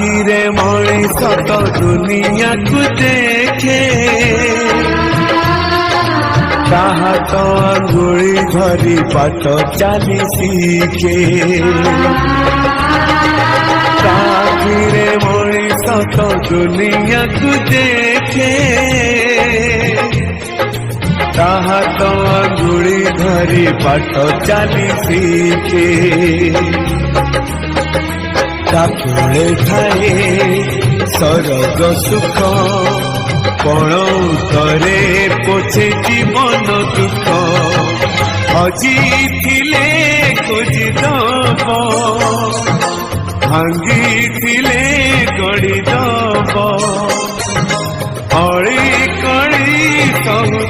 आखिरे मଣିଷ तो दुनिया को देखे ताहा तो अंगुली धरी बाट चली सीखे आखिरे मଣିଷ तो दुनिया को देखे ताहा तो अंगुली धरी बाट चली सीखे तापुले थाए सरग सुख पण करे पोछे जीवन दुख हजी थिले खोजी दब भांगी थिले गड़ी दब अड़ी कड़ी सहु